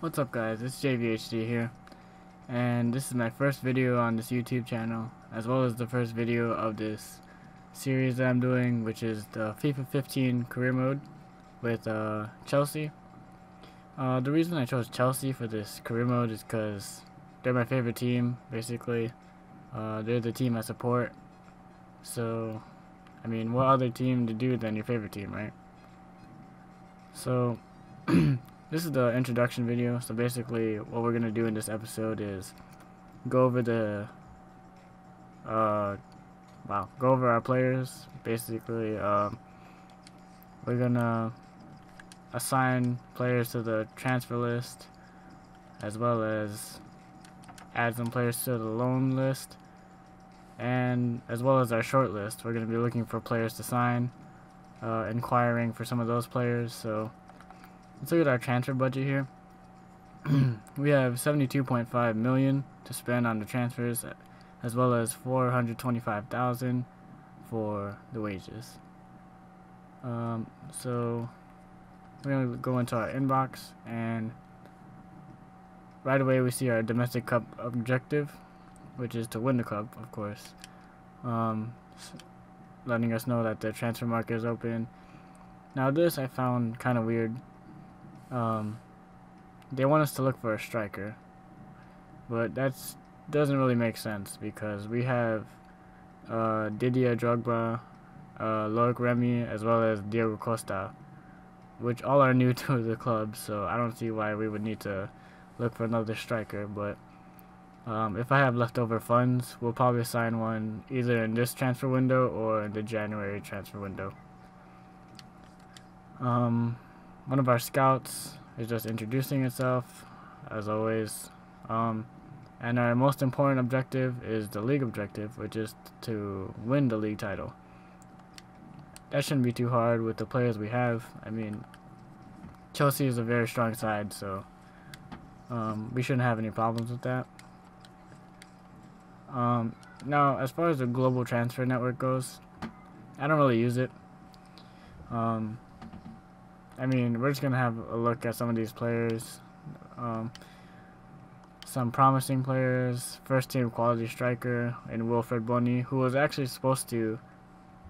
What's up guys, it's JVHD here, and this is my first video on this YouTube channel, as well as the first video of this series that I'm doing, which is the FIFA 15 career mode with Chelsea. The reason I chose Chelsea for this career mode is because they're my favorite team, basically. They're the team I support, so, I mean, what other team to do than your favorite team, right? So, this is the introduction video. So basically what we're gonna do in this episode is go over go over our players. Basically we're gonna assign players to the transfer list, as well as add some players to the loan list, and as well as our short list. We're gonna be looking for players to sign, inquiring for some of those players. So let's look at our transfer budget here. We have 72.5 million to spend on the transfers, as well as 425,000 for the wages. So we're gonna go into our inbox, and right away we see our domestic cup objective, which is to win the cup, of course. Letting us know that the transfer market is open. Now this I found kind of weird. They want us to look for a striker, but that doesn't really make sense because we have Didier Drogba, Loic Remy, as well as Diego Costa, which all are new to the club, so I don't see why we would need to look for another striker. But if I have leftover funds, we'll probably sign one either in this transfer window or in the January transfer window. One of our scouts is just introducing itself, as always. And our most important objective is the league objective, which is to win the league title. That shouldn't be too hard with the players we have. I mean, Chelsea is a very strong side, so we shouldn't have any problems with that. Now, as far as the global transfer network goes, I don't really use it. I mean, we're just going to have a look at some of these players. Some promising players, first team quality striker in Wilfred Bony, who was actually supposed to,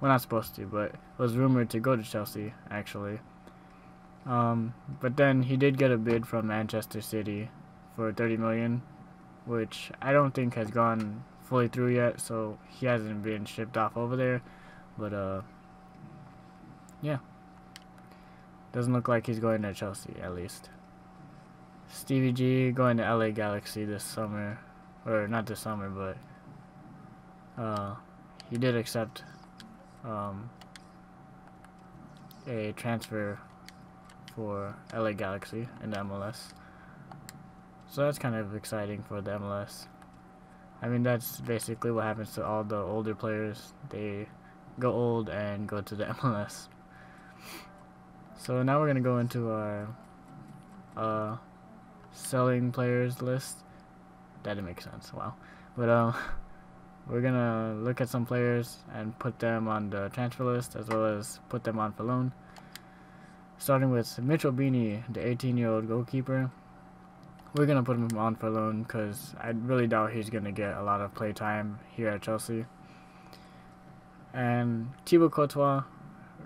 well, not supposed to, but was rumored to go to Chelsea, actually. But then he did get a bid from Manchester City for 30 million, which I don't think has gone fully through yet, so he hasn't been shipped off over there. But, yeah. Doesn't look like he's going to Chelsea, at least. Stevie G going to LA Galaxy this summer, or not this summer, but he did accept a transfer for LA Galaxy in the MLS. So that's kind of exciting for the MLS. I mean, that's basically what happens to all the older players. They go old and go to the MLS. So now we're going to go into our selling players list. That didn't make sense, wow. But we're going to look at some players and put them on the transfer list, as well as put them on for loan. Starting with Mitchell Beanie, the 18-year-old goalkeeper. We're going to put him on for loan because I really doubt he's going to get a lot of play time here at Chelsea. And Thibaut Courtois,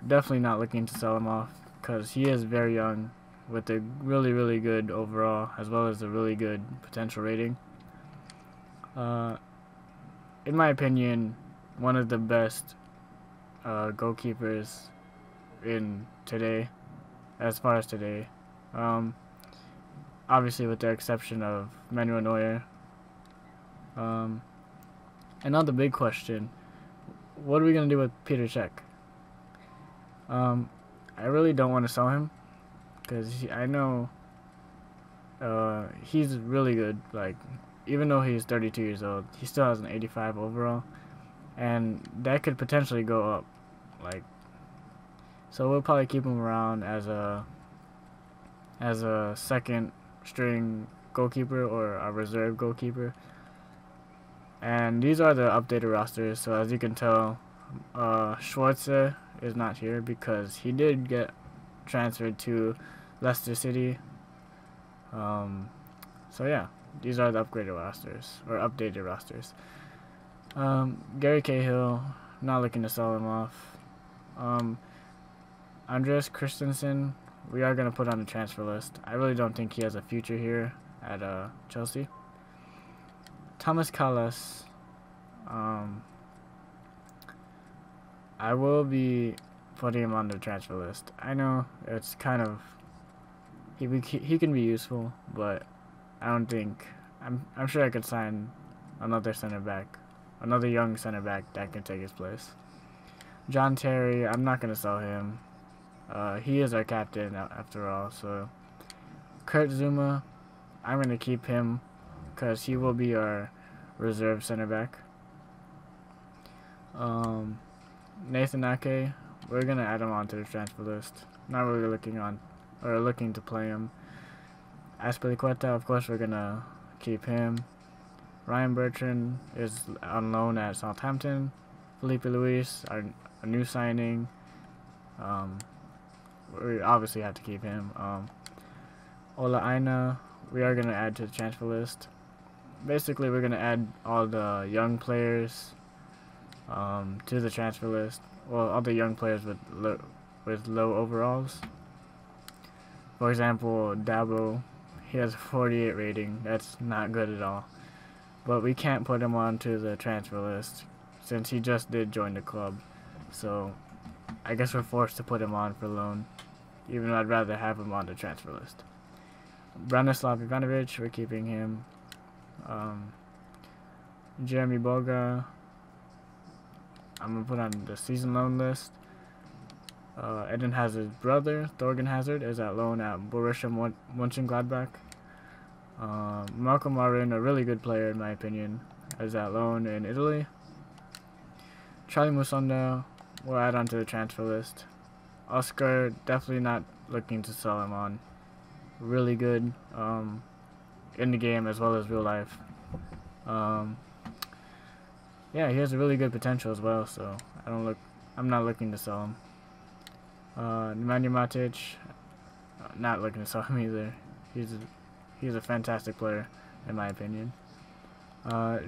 definitely not looking to sell him off, because he is very young with a really good overall, as well as a really good potential rating. In my opinion, one of the best goalkeepers in today, as far as today. Obviously with the exception of Manuel Neuer. And now the big question, what are we going to do with Peter Cech? I really don't want to sell him, because I know he's really good. Like, even though he's 32 years old, he still has an 85 overall, and that could potentially go up. Like, so we'll probably keep him around as a second string goalkeeper or a reserve goalkeeper. And these are the updated rosters. So as you can tell, Schwarzer is not here because he did get transferred to Leicester City. So yeah, these are the upgraded rosters, or updated rosters. Gary Cahill, not looking to sell him off. Andreas Christensen, we are going to put on the transfer list. I really don't think he has a future here at Chelsea. Thomas Callas, I will be putting him on the transfer list. I know it's kind of, he can be useful, but I don't think, I'm sure I could sign another center back, another young center back that can take his place. John Terry, I'm not going to sell him. He is our captain after all, so Kurt Zuma, I'm going to keep him because he will be our reserve center back. Nathan Ake, we're going to add him onto the transfer list. Not really looking to play him. Aspilicueta, of course, we're going to keep him. Ryan Bertrand is on loan at Southampton. Felipe Luis, a new signing. We obviously have to keep him. Ola Aina, we are going to add to the transfer list. Basically, we're going to add all the young players to the transfer list. Well, all the young players with low overalls. For example, Dabo, he has a 48 rating. That's not good at all. But we can't put him onto the transfer list since he just did join the club. So I guess we're forced to put him on for loan, even though I'd rather have him on the transfer list. Branislav Ivanovic, we're keeping him. Jeremy Boga, I'm going to put on the season loan list. Eden Hazard's brother, Thorgan Hazard, is at loan at Borussia Mönchengladbach. Marco Marin, a really good player in my opinion, is at loan in Italy. Charlie Musonda, we'll add onto the transfer list. Oscar, definitely not looking to sell him on. Really good in the game as well as real life. Yeah, he has a really good potential as well, so I'm not looking to sell him. Nemanja Matic, not looking to sell him either. He's a fantastic player in my opinion.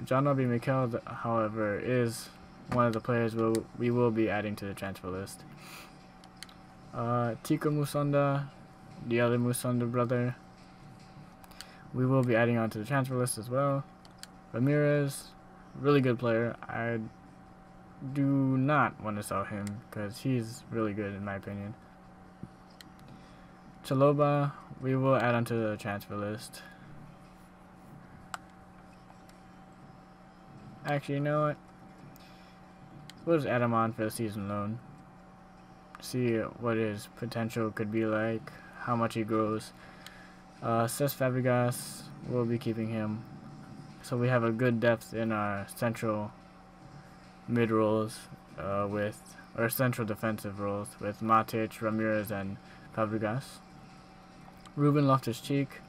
John Obi Mikel, however, is one of the players we will be adding to the transfer list. Tico Musonda, the other Musonda brother, we will be adding onto the transfer list as well. Ramirez, really good player. I do not want to sell him because he's really good in my opinion. Chaloba, we will add onto the transfer list. Actually, you know what? We'll just add him on for the season loan. See what his potential could be like, how much he grows. Cesc Fabregas, we'll be keeping him. So we have a good depth in our central mid roles or central defensive roles with Matic, Ramirez, and Fabregas. Ruben Loftus-Cheek,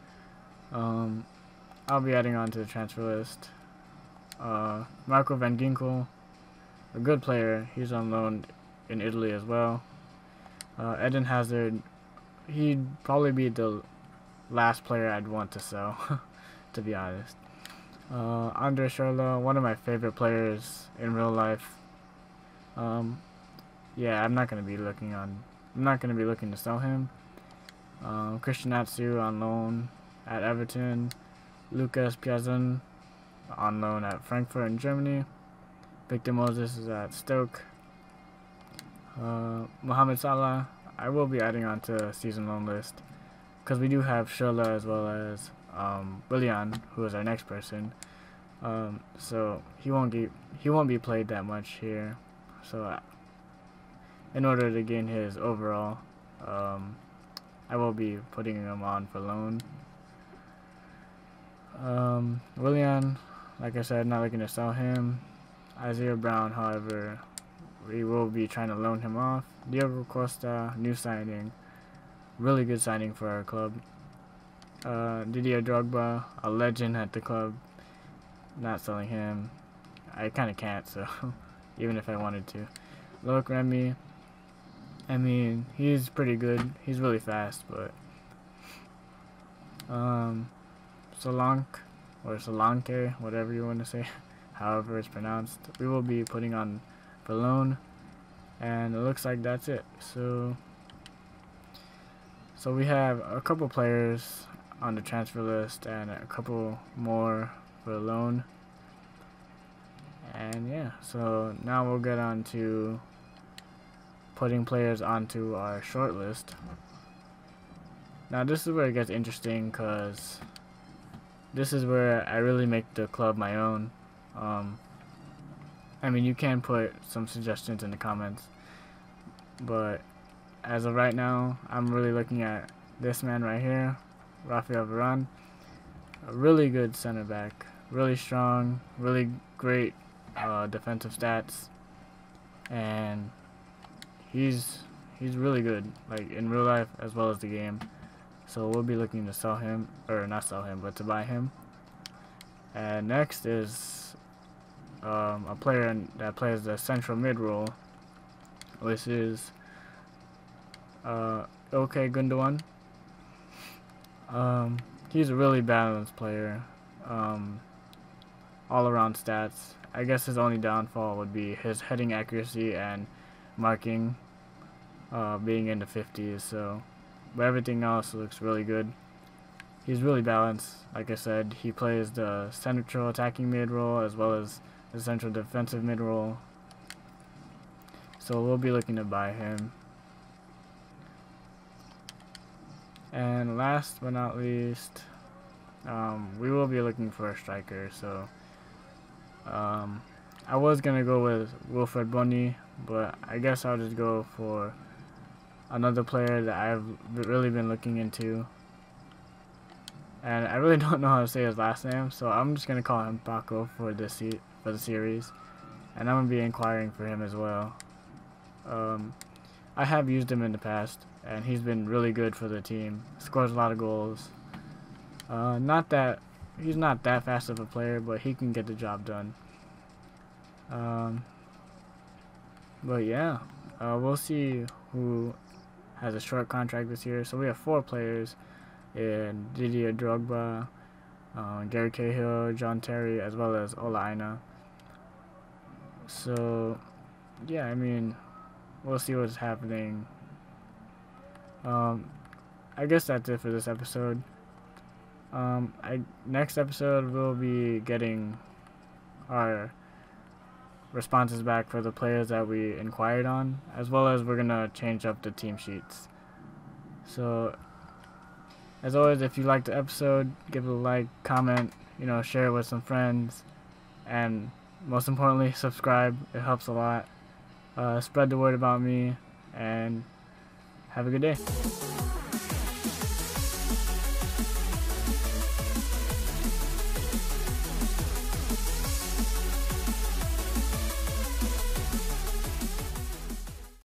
I'll be adding on to the transfer list. Marco van Ginkel, a good player. He's on loan in Italy as well. Eden Hazard, he'd probably be the last player I'd want to sell, to be honest. Andre Schürrle, one of my favorite players in real life. Yeah, I'm not gonna be looking to sell him. Christian Atsu on loan at Everton. Lucas Piazon on loan at Frankfurt in Germany. Victor Moses is at Stoke. Mohamed Salah, I will be adding on to season loan list because we do have Schürrle as well as Willian, who is our next person. So he won't be played that much here. So in order to gain his overall, I will be putting him on for loan. Willian, like I said, not looking to sell him. Isaiah Brown, however, we will be trying to loan him off. Diego Costa, new signing, really good signing for our club. Didier Drogba, a legend at the club, not selling him. I kind of can't, so even if I wanted to. Loic Remy, I mean, he's pretty good. He's really fast, but Solanke, or Solanke, whatever you want to say, however it's pronounced, we will be putting on for loan, and it looks like that's it. So we have a couple players on the transfer list and a couple more for loan, and yeah, so now we'll get on to putting players onto our short list. Now this is where it gets interesting, because this is where I really make the club my own. I mean, you can put some suggestions in the comments, but as of right now, I'm really looking at this man right here, Rafael Varane. A really good center back, really strong, really great defensive stats, and he's really good, like in real life as well as the game. So we'll be looking to sell him, or not sell him, but to buy him. And next is a player that plays the central mid role, which is OK Gundogan. He's a really balanced player, all around stats. I guess his only downfall would be his heading accuracy and marking being in the 50s. So, but everything else looks really good. He's really balanced. Like I said, he plays the central attacking mid role as well as the central defensive mid role. So we'll be looking to buy him. And last but not least, we will be looking for a striker. So I was gonna go with Wilfred Bonny, but I guess I'll just go for another player that I've really been looking into, and I really don't know how to say his last name, so I'm just gonna call him Paco for the series, and I'm gonna be inquiring for him as well. I have used him in the past, and he's been really good for the team. Scores a lot of goals. He's not that fast of a player, but he can get the job done. But yeah, we'll see who has a short contract this year. So we have 4 players in Didier Drogba, Gary Cahill, John Terry, as well as Ola Aina. So yeah, I mean, we'll see what's happening. I guess that's it for this episode. Next episode we'll be getting our responses back for the players that we inquired on, as well as we're gonna change up the team sheets. So as always, if you liked the episode, give it a like, comment, share it with some friends, and most importantly, subscribe. It helps a lot. Spread the word about me, and have a good day.